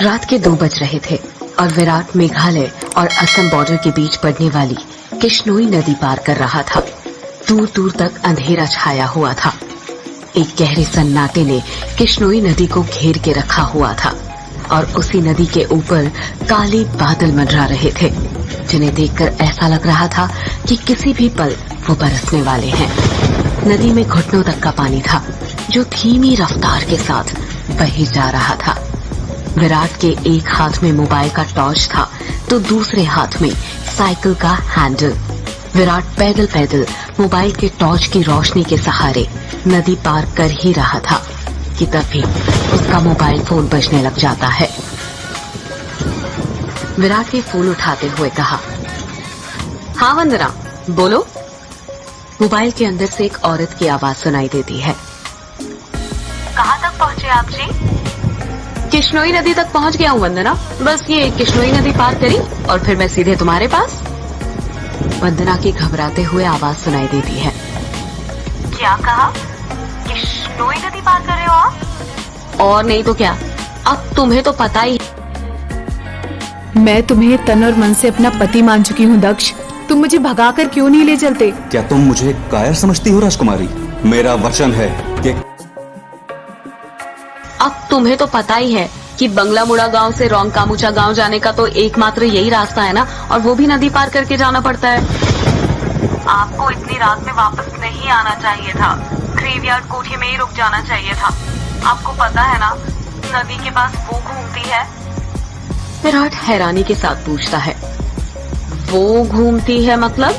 रात के 2 बज रहे थे और विराट मेघालय और असम बॉर्डर के बीच पड़ने वाली किश्नोई नदी पार कर रहा था। दूर दूर तक अंधेरा छाया हुआ था। एक गहरे सन्नाटे ने किश्नोई नदी को घेर के रखा हुआ था और उसी नदी के ऊपर काले बादल मंडरा रहे थे, जिन्हें देखकर ऐसा लग रहा था कि किसी भी पल वो बरसने वाले हैं। नदी में घुटनों तक का पानी था, जो धीमी रफ्तार के साथ बहे जा रहा था। विराट के एक हाथ में मोबाइल का टॉर्च था तो दूसरे हाथ में साइकिल का हैंडल। विराट पैदल पैदल मोबाइल के टॉर्च की रोशनी के सहारे नदी पार कर ही रहा था कि तभी उसका मोबाइल फोन बजने लग जाता है। विराट ने फोन उठाते हुए कहा, हाँ वंदना, बोलो। मोबाइल के अंदर से एक औरत की आवाज सुनाई देती है। कहाँ तक पहुँचे आप जी? किश्नोई नदी तक पहुँच गया हूँ वंदना, बस ये किश्नोई नदी पार करी और फिर मैं सीधे तुम्हारे पास। वंदना की घबराते हुए आवाज सुनाई देती है। क्या कहा? किश्नोई नदी पार कर रहे हो आप? और नहीं तो क्या, अब तुम्हें तो पता ही। मैं तुम्हें तन और मन से अपना पति मान चुकी हूँ दक्ष, तुम मुझे भगाकर क्यों नहीं ले चलते? क्या तुम मुझे कायर समझती हो राजकुमारी? मेरा वचन है कि अब तुम्हें तो पता ही है कि बंगला मुड़ा गांव से रोंगकामुचा गांव जाने का तो एकमात्र यही रास्ता है ना, और वो भी नदी पार करके जाना पड़ता है। आपको इतनी रात में वापस नहीं आना चाहिए था, ग्रेवयार्ड कोठी में ही रुक जाना चाहिए था। आपको पता है ना, नदी के पास वो घूमती है। विराट हैरानी के साथ पूछता है, वो घूमती है मतलब?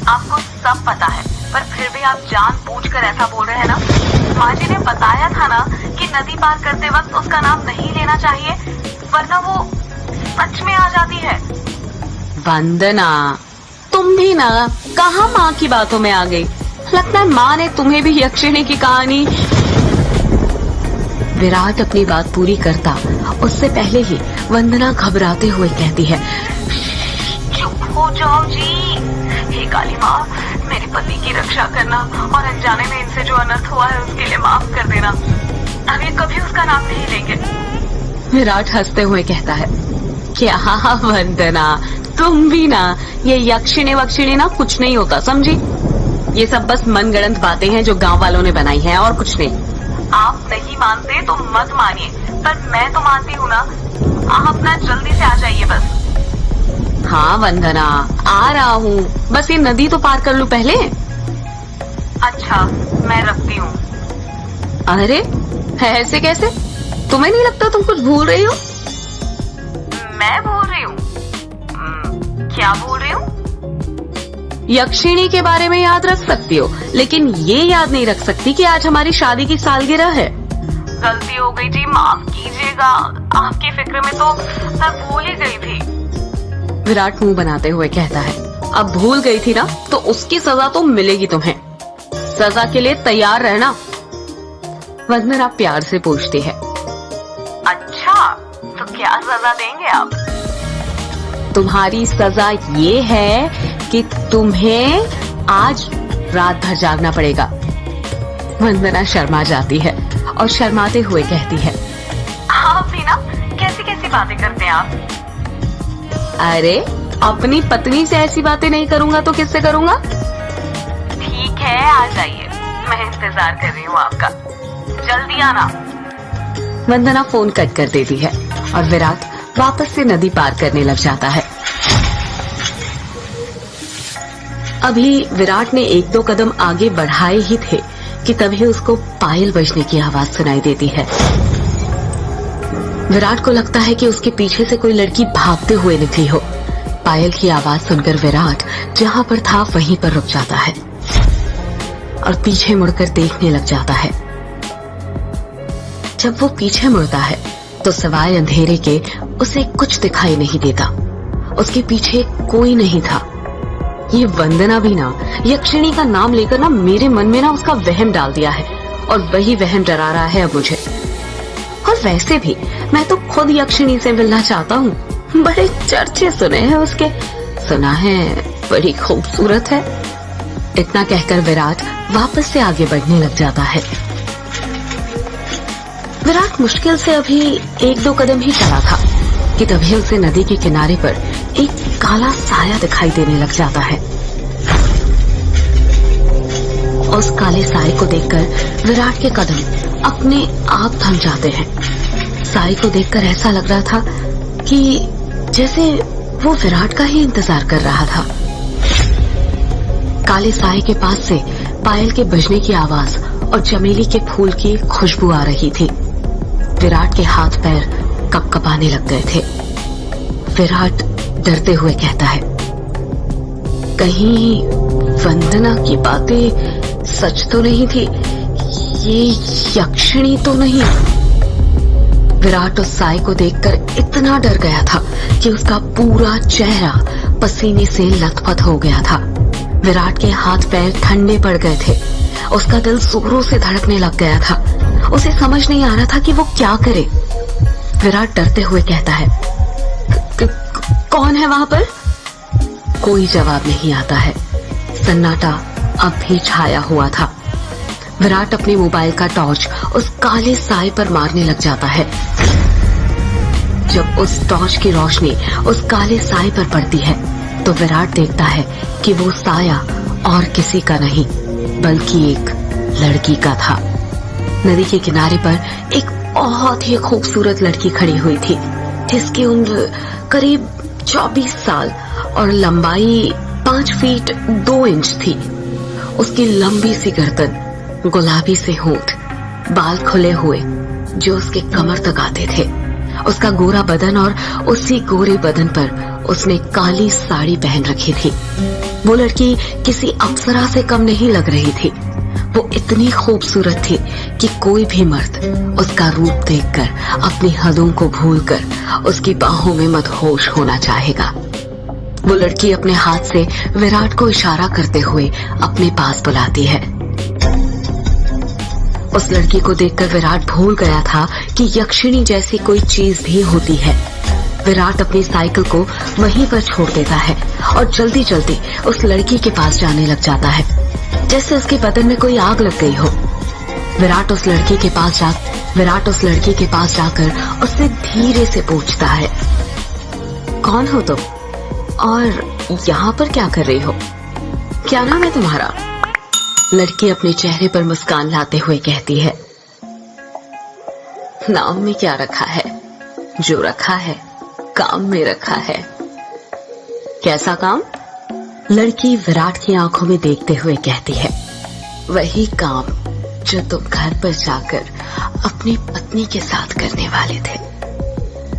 आपको सब पता है, पर फिर भी आप जानबूझकर ऐसा बोल रहे हैं ना। माँ जी ने बताया था ना कि नदी पार करते वक्त उसका नाम नहीं लेना चाहिए, वरना वो सच में आ जाती है। वंदना, तुम भी ना कहाँ माँ की बातों में आ गई। लगता है माँ ने तुम्हें भी यक्षिणी की कहानी। विराट अपनी बात पूरी करता उससे पहले ही वंदना घबराते हुए कहती है, चुप हो जाओ जी। हे काली माँ, मेरे पति की रक्षा करना और अनजाने में इनसे जो अनर्थ हुआ है उसके लिए माफ कर देना। अब ये कभी उसका नाम नहीं लेंगे। विराट हंसते हुए कहता है, क्या वंदना, तुम भी ना, ये यक्षिणी वक्षिणी ना कुछ नहीं होता, समझी? ये सब बस मनगढ़ंत बातें हैं जो गांव वालों ने बनाई हैं और कुछ नहीं। आप नहीं मानते तो मत मानिए, पर मैं तो मानती हूँ ना। आप ना जल्दी से आ जाइए बस। हाँ वंदना, आ रहा हूँ, बस ये नदी तो पार कर लूं पहले। अच्छा, मैं रखती हूँ। अरे ऐसे कैसे? तुम्हें नहीं लगता तुम कुछ भूल रही हो? मैं भूल रही हूँ? क्या भूल रही हूँ? यक्षिणी के बारे में याद रख सकती हो, लेकिन ये याद नहीं रख सकती कि आज हमारी शादी की सालगिरह है। गलती हो गई जी, माफ कीजिएगा। आपकी फिक्र में तो मैं भूल ही गई थी। विराट मुंह बनाते हुए कहता है, अब भूल गई थी ना तो उसकी सजा तो मिलेगी तुम्हें। सजा के लिए तैयार रहना। वंदना प्यार से पूछती है, अच्छा, तो क्या सजा देंगे आप? तुम्हारी सजा ये है कि तुम्हें आज रात भर जागना पड़ेगा। वंदना शर्मा जाती है और शर्माते हुए कहती है, आप भी ना कैसी कैसी बातें करते हैं आप? अरे अपनी पत्नी से ऐसी बातें नहीं करूंगा तो किससे करूंगा? ठीक है, आ जाइए, मैं इंतजार कर रही हूँ आपका। जल्दी आना। वंदना फोन कट कर देती है और विराट वापस से नदी पार करने लग जाता है। अभी विराट ने 1-2 कदम आगे बढ़ाए ही थे कि तभी उसको पायल बजने की आवाज सुनाई देती है। विराट को लगता है कि उसके पीछे से कोई लड़की भागते हुए निकली हो। पायल की आवाज सुनकर विराट जहां पर था वहीं पर रुक जाता है और पीछे मुड़कर देखने लग जाता है। जब वो पीछे मुड़ता है तो सिवाय अंधेरे के उसे कुछ दिखाई नहीं देता। उसके पीछे कोई नहीं था। ये वंदना भी ना यक्षिणी का नाम लेकर ना मेरे मन में ना उसका वहम डाल दिया है, और वही वहम डरा रहा है अब मुझे। और वैसे भी मैं तो खुद यक्षिणी से मिलना चाहता हूँ। बड़े चर्चे सुने हैं उसके, सुना है बड़ी खूबसूरत है। इतना कहकर विराट वापस से आगे बढ़ने लग जाता है। विराट मुश्किल से अभी 1-2 कदम ही चला था कि तभी उसे नदी के किनारे पर एक काला साया दिखाई देने लग जाता है। उस काले साए को देखकर विराट के कदम अपने आप थम जाते हैं। साए को देखकर ऐसा लग रहा था कि जैसे वो विराट का ही इंतजार कर रहा था। काले साए के पास से पायल के बजने की आवाज और चमेली के फूल की खुशबू आ रही थी। विराट के हाथ पैर कपकपाने लग गए थे। विराट डरते हुए कहता है, कहीं वंदना की बातें सच तो नहीं थी? ये यक्षिणी तो नहीं? विराट उस साए को देखकर इतना डर गया था कि उसका पूरा चेहरा पसीने से लथपथ हो गया था। विराट के हाथ पैर ठंडे पड़ गए थे। उसका दिल जोरों से धड़कने लग गया था। उसे समझ नहीं आ रहा था कि वो क्या करे। विराट डरते हुए कहता है, कौन है वहां पर? कोई जवाब नहीं आता है। सन्नाटा अब भी छाया हुआ था। विराट अपने मोबाइल का टॉर्च उस काले साए पर मारने लग जाता है। जब उस टॉर्च की रोशनी उस काले साए पर पड़ती है तो विराट देखता है कि वो साया और किसी का नहीं बल्कि एक लड़की का था। नदी के किनारे पर एक बहुत ही खूबसूरत लड़की खड़ी हुई थी, जिसकी उम्र करीब 24 साल और लंबाई 5 फीट 2 इंच थी। उसकी लंबी सी गर्दन, गुलाबी से होंठ, बाल खुले हुए जो उसके कमर तक आते थे, उसका गोरा बदन और उसी गोरे बदन पर उसने काली साड़ी पहन रखी थी। वो लड़की किसी अप्सरा से कम नहीं लग रही थी। वो इतनी खूबसूरत थी कि कोई भी मर्द उसका रूप देखकर अपनी हदों को भूलकर उसकी बाहों में मदहोश होना चाहेगा। वो लड़की अपने हाथ से विराट को इशारा करते हुए अपने पास बुलाती है। उस लड़की को देखकर विराट भूल गया था कि यक्षिणी जैसी कोई चीज भी होती है। विराट अपनी साइकिल को वहीं पर छोड़ देता है और जल्दी जल्दी उस लड़की के पास जाने लग जाता है, जैसे उसके बदन में कोई आग लग गई हो। विराट उस लड़की के पास जाकर उससे धीरे से पूछता है, कौन हो तुम और यहाँ पर क्या कर रही हो? क्या नाम है तुम्हारा? लड़की अपने चेहरे पर मुस्कान लाते हुए कहती है, नाम में क्या रखा है? जो रखा है काम में रखा है। कैसा काम? लड़की विराट की आंखों में देखते हुए कहती है, वही काम जो तुम घर पर जाकर अपनी पत्नी के साथ करने वाले थे।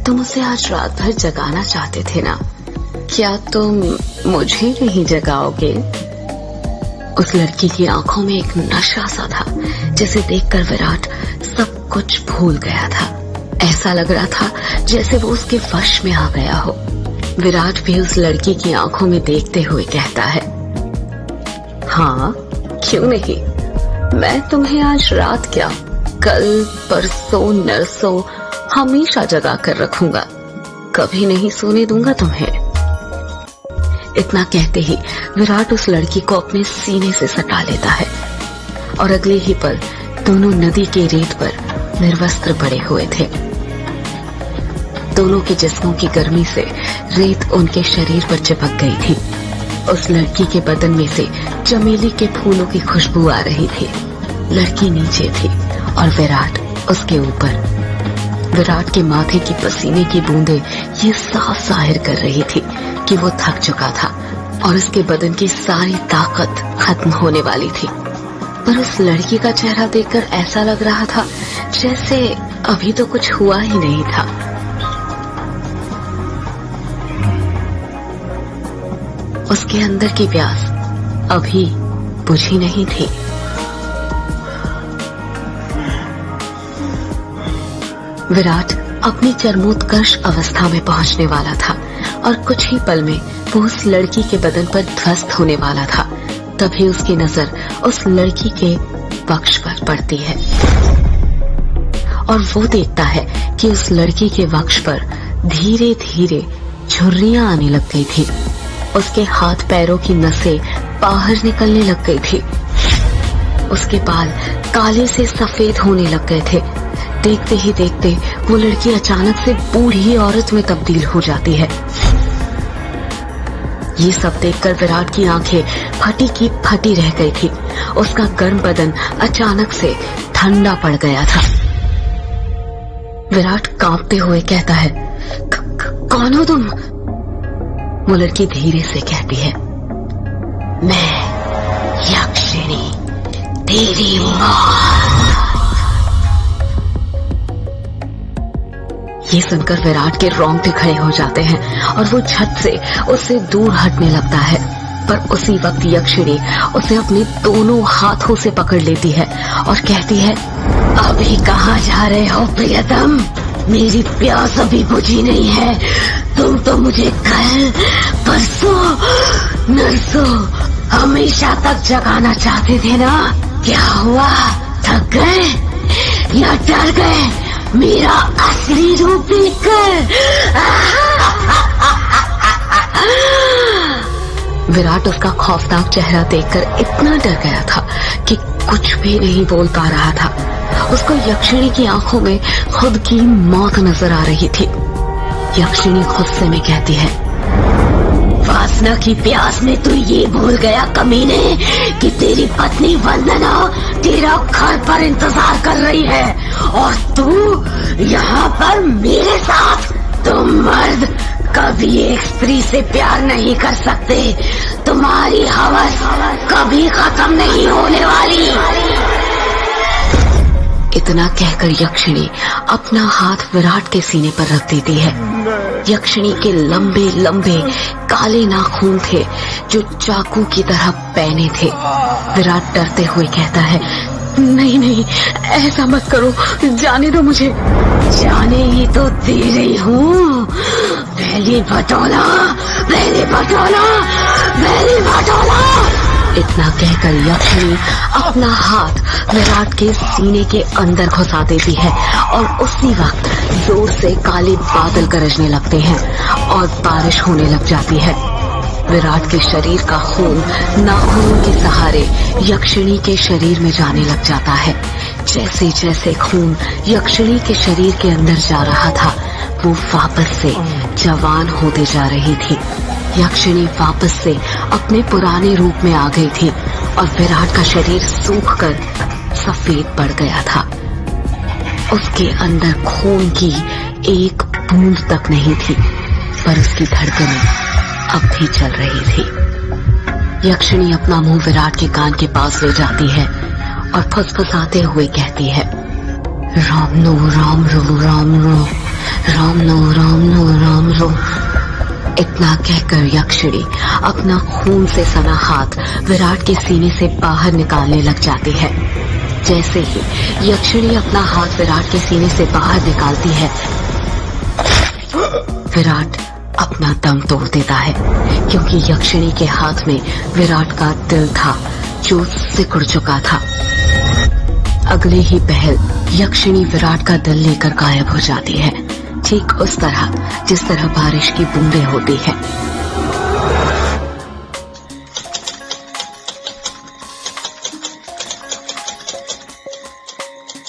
तुम उसे आज रात भर जगाना चाहते थे ना? क्या तुम मुझे नहीं जगाओगे? उस लड़की की आंखों में एक नशा सा था, जिसे देखकर विराट सब कुछ भूल गया था। ऐसा लग रहा था जैसे वो उसके वश में आ गया हो। विराट भी उस लड़की की आंखों में देखते हुए कहता है, हाँ क्यों नहीं, मैं तुम्हें आज रात क्या, कल परसों नरसों हमेशा जगा कर रखूंगा। कभी नहीं सोने दूंगा तुम्हें। इतना कहते ही विराट उस लड़की को अपने सीने से सटा लेता है और अगले ही पल दोनों नदी के रेत पर निर्वस्त्र पड़े हुए थे। दोनों के जिस्मों की गर्मी से रेत उनके शरीर पर चिपक गई थी। उस लड़की के बदन में से चमेली के फूलों की खुशबू आ रही थी। लड़की नीचे थी और विराट उसके ऊपर। विराट के माथे की पसीने की बूंदें ये साफ जाहिर कर रही थी कि वो थक चुका था और उसके बदन की सारी ताकत खत्म होने वाली थी। पर उस लड़की का चेहरा देखकर ऐसा लग रहा था जैसे अभी तो कुछ हुआ ही नहीं था। उसके अंदर की प्यास अभी बुझी नहीं थी। विराट अपनी चरमोत्कर्ष अवस्था में पहुंचने वाला था और कुछ ही पल में वो उस लड़की के बदन पर ध्वस्त होने वाला था। तभी उसकी नजर उस लड़की के वक्ष पर पड़ती है और वो देखता है कि उस लड़की के वक्ष पर धीरे धीरे झुर्रियां आने लग गई थी। उसके हाथ पैरों की नसें बाहर निकलने लग गई थी। उसके बाल काले से सफेद होने लग गए थे। देखते ही देखते वो लड़की अचानक से बूढ़ी औरत में तब्दील हो जाती है। ये सब देखकर विराट की आंखें फटी की फटी रह गई थी। उसका गर्म बदन अचानक से ठंडा पड़ गया था। विराट कांपते हुए कहता है, कौन हो तुम? वो लड़की धीरे से कहती है, मैं यक्षिणी, तेरी मां। ये सुनकर विराट के रोंगटे खड़े हो जाते हैं और वो झट से उससे दूर हटने लगता है। पर उसी वक्त यक्षिणी उसे अपने दोनों हाथों से पकड़ लेती है और कहती है, अभी कहाँ जा रहे हो प्रियतम? मेरी प्यास अभी बुझी नहीं है। तुम तो मुझे कल, परसों, नरसों हमेशा तक जगाना चाहते थे ना? क्या हुआ? थक गए या डर गए मेरा असली रूप देखकर? विराट उसका खौफनाक चेहरा देखकर इतना डर गया था कि कुछ भी नहीं बोल पा रहा था। उसको यक्षिणी की आंखों में खुद की मौत नजर आ रही थी। यक्षिणी गुस्से में कहती है, वासना की प्यास में तू ये भूल गया कमीने कि तेरी पत्नी वंदना तेरा घर पर इंतजार कर रही है और तू यहाँ पर मेरे साथ। तुम मर्द कभी एक स्त्री से प्यार नहीं कर सकते। तुम्हारी हवस कभी खत्म नहीं होने वाली। इतना कहकर यक्षिणी अपना हाथ विराट के सीने पर रख देती है। यक्षिणी के लंबे लंबे काले नाखून थे जो चाकू की तरह पैने थे। विराट डरते हुए कहता है, नहीं नहीं, ऐसा मत करो, जाने दो मुझे। जाने ही तो दे रही हूँ। पहले बटोला, पहले बटोला, पहले बटोला। इतना कहकर यक्षिणी अपना हाथ विराट के सीने के अंदर घुसा देती है और उसी वक्त जोर से काले बादल गरजने लगते हैं और बारिश होने लग जाती है। विराट के शरीर का खून नाखूनों के सहारे यक्षिणी के शरीर में जाने लग जाता है। जैसे जैसे खून यक्षिणी के शरीर के अंदर जा रहा था, वो वापस से जवान होते जा रही थी। यक्षिणी वापस से अपने पुराने रूप में आ गई थी और विराट का शरीर सूखकर सफेद पड़ गया था। उसके अंदर खून की एक बूंद तक नहीं थी, पर उसकी धड़कनें अब भी चल रही थी। यक्षिणी अपना मुंह विराट के कान के पास ले जाती है और फुसफुसाते हुए कहती है, राम नो राम रो, राम रो, राम नो राम नो, राम रो। इतना कहकर यक्षिणी अपना खून से सना हाथ विराट के सीने से बाहर निकालने लग जाती है। जैसे ही यक्षिणी अपना हाथ विराट के सीने से बाहर निकालती है, विराट अपना दम तोड़ देता है, क्योंकि यक्षिणी के हाथ में विराट का दिल था जो सिकुड़ चुका था। अगले ही पहल यक्षिणी विराट का दिल लेकर गायब हो जाती है, ठीक उस तरह जिस तरह बारिश की बूंदें होती है।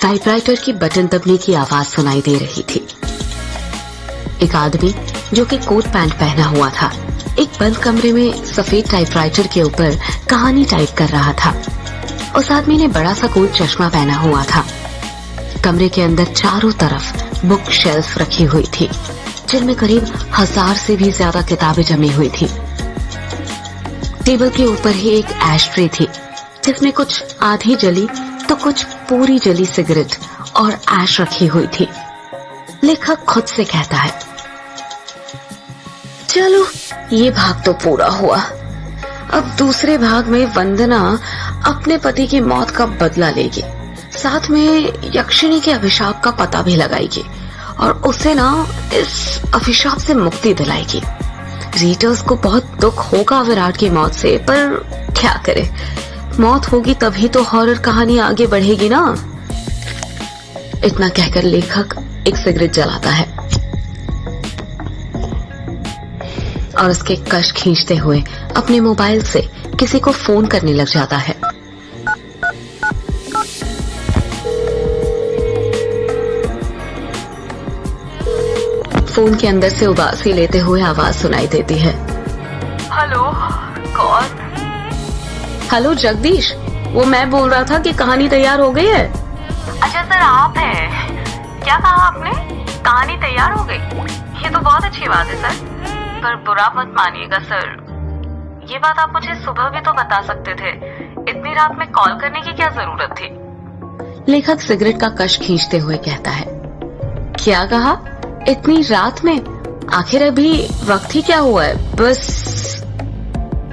टाइपराइटर की बटन दबने की आवाज सुनाई दे रही थी। एक आदमी जो कि कोट पैंट पहना हुआ था, एक बंद कमरे में सफेद टाइपराइटर के ऊपर कहानी टाइप कर रहा था। उस आदमी ने बड़ा सा कोट चश्मा पहना हुआ था। कमरे के अंदर चारों तरफ बुक शेल्फ रखी हुई थी, जिनमें करीब 1000 से भी ज्यादा किताबें जमी हुई थी। टेबल के ऊपर ही एक एश ट्रे थी, जिसमें कुछ आधी जली तो कुछ पूरी जली सिगरेट और ऐश रखी हुई थी। लेखक खुद से कहता है, चलो ये भाग तो पूरा हुआ। अब दूसरे भाग में वंदना अपने पति की मौत का बदला लेगी, साथ में यक्षिणी के अभिशाप का पता भी लगाएगी और उसे ना इस अभिशाप से मुक्ति दिलाएगी। रीडर्स को बहुत दुख होगा विराट की मौत से, पर क्या करे, मौत होगी तभी तो हॉरर कहानी आगे बढ़ेगी ना। इतना कहकर लेखक एक सिगरेट जलाता है और उसके कश खींचते हुए अपने मोबाइल से किसी को फोन करने लग जाता है। फोन के अंदर से उबासी लेते हुए आवाज सुनाई देती है। हेलो, कौन? हेलो जगदीश, वो मैं बोल रहा था कि कहानी तैयार हो गई है। अच्छा सर, आप हैं? क्या कहा आपने? कहानी तैयार हो गई? ये तो बहुत अच्छी बात है सर, पर बुरा मत मानिएगा सर। ये बात आप मुझे सुबह भी तो बता सकते थे। इतनी रात में कॉल करने की क्या जरूरत थी? लेखक सिगरेट का कश खींचते हुए कहता है। क्या कहा? इतनी रात में? आखिर अभी वक्त ही क्या हुआ है? बस।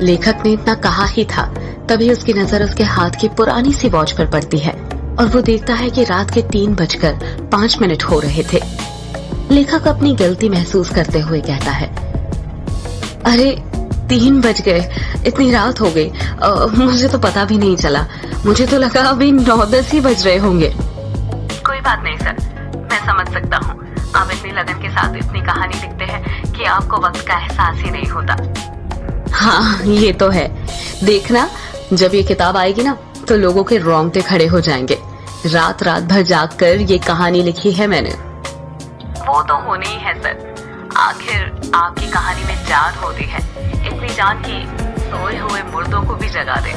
लेखक ने इतना कहा ही था, तभी उसकी नजर उसके हाथ की पुरानी सी वॉच पर पड़ती है और वो देखता है कि रात के 3:05 हो रहे थे। लेखक अपनी गलती महसूस करते हुए कहता है, अरे 3 बज गए, इतनी रात हो गई। मुझे तो पता भी नहीं चला। मुझे तो लगा अभी 9-10 ही बज रहे होंगे। कोई बात नहीं सर, मैं समझ सकता हूँ। आप इतनी लगन के साथ इतनी कहानी लिखते हैं कि आपको वक्त का एहसास ही नहीं होता। हाँ, ये तो है। देखना, जब ये किताब आएगी ना तो लोगों के रोंगटे खड़े हो जाएंगे। रात भर जाग कर ये कहानी लिखी है मैंने। वो तो होनी ही है सर, आखिर आपकी कहानी में जान होती है। इतनी जान की सोए हुए मुर्दों को भी जगा दे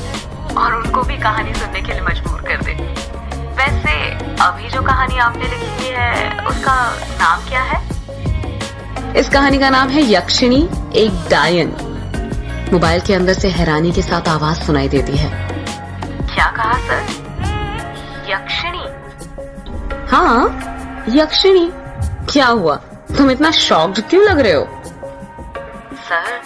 और उनको भी कहानी सुनने के लिए मजबूर कर दे। वैसे अभी जो कहानी आपने लिखी है उसका नाम क्या है? इस कहानी का नाम है यक्षिणी एक डायन। मोबाइल के अंदर से हैरानी के साथ आवाज सुनाई देती है। क्या कहा सर? यक्षिणी? हाँ, यक्षिणी। क्या हुआ, तुम इतना शॉक्ड क्यों लग रहे हो? सर,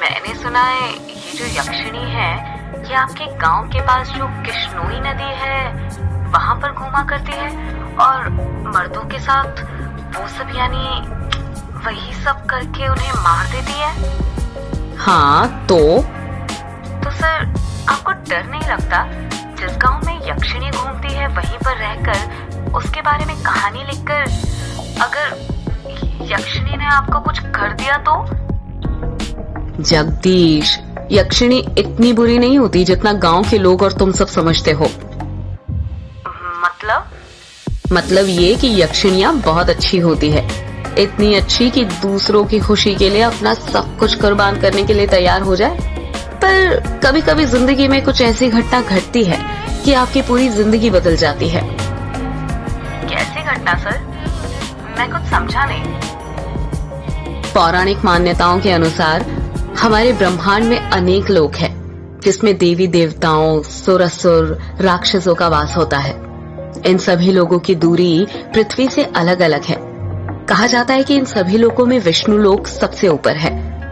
मैंने सुना है ये जो यक्षिणी है ये आपके गांव के पास जो किश्नोई नदी है वहां पर घूमा करती है और मर्दों के साथ वो सब, यानी वही सब करके उन्हें मार देती है। हाँ तो सर, आपको डर नहीं लगता? जिस गांव में यक्षिणी घूमती है वहीं पर रहकर उसके बारे में कहानी लिखकर अगर यक्षिणी ने आपको कुछ कर दिया तो? जगदीश, यक्षिणी इतनी बुरी नहीं होती जितना गांव के लोग और तुम सब समझते हो। मतलब ये कि यक्षिणियां बहुत अच्छी होती है। इतनी अच्छी कि दूसरों की खुशी के लिए अपना सब कुछ कुर्बान करने के लिए तैयार हो जाए। पर कभी कभी जिंदगी में कुछ ऐसी घटना घटती है कि आपकी पूरी जिंदगी बदल जाती है। कैसी घटना सर? मैं कुछ समझा नहीं। पौराणिक मान्यताओं के अनुसार हमारे ब्रह्मांड में अनेक लोक हैं, जिसमें देवी देवताओं, सुर असुर, राक्षसों का वास होता है। इन सभी लोगों की दूरी पृथ्वी से अलग अलग है। कहा जाता है कि इन सभी लोकों में विष्णु लोक सबसे ऊपर है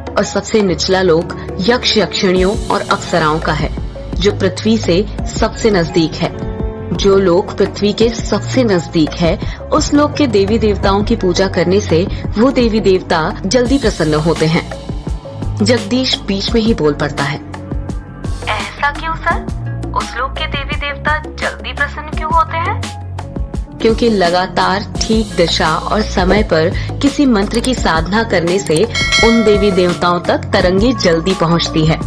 और सबसे निचला लोक यक्ष यक्षिणियों और अप्सराओं का है, जो पृथ्वी से सबसे नजदीक है। जो लोक पृथ्वी के सबसे नजदीक है, उस लोक के देवी देवताओं की पूजा करने से वो देवी देवता जल्दी प्रसन्न होते हैं। जगदीश बीच में ही बोल पड़ता है। ऐसा क्यों सर? उस लोक के देवी देवता जल्दी प्रसन्न क्यों होते हैं? क्योंकि लगातार ठीक दिशा और समय पर किसी मंत्र की साधना करने से उन देवी देवताओं तक तरंगे जल्दी पहुंचती है।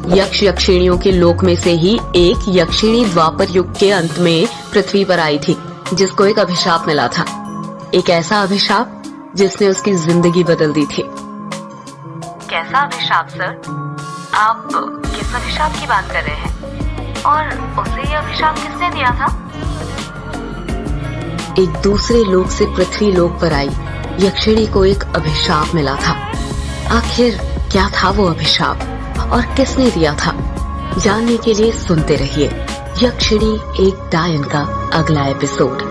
यक्ष यक्षिणियों के लोक में से ही एक यक्षिणी द्वापर युग के अंत में पृथ्वी पर आई थी, जिसको एक अभिशाप मिला था। एक ऐसा अभिशाप जिसने उसकी जिंदगी बदल दी थी। कैसा अभिशाप सर? आप किस अभिशाप की बात कर रहे हैं? और उसे ये अभिशाप किसने दिया था? एक दूसरे लोक से पृथ्वी लोक पर आई यक्षिणी को एक अभिशाप मिला था। आखिर क्या था वो अभिशाप और किसने दिया था? जानने के लिए सुनते रहिए यक्षिणी एक डायन का अगला एपिसोड।